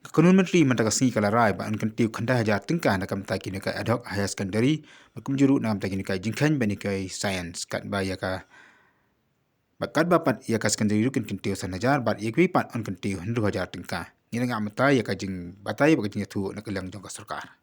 Kanun Menteri Mentakasni Kalarai ba an kantiu khanda hajar tingkah nakam ta kini kai ad hoc higher secondary makum juru nakam ta kini kai jingkhan bani kai science kat ba ya ka bakat bapat ya ka secondary rukin kantiu san hajar bat yekwi pat an kantiu 100 hajar tingkah ni ngam ta ya ka jing batai ba jing tu nak lang jong ka sarkar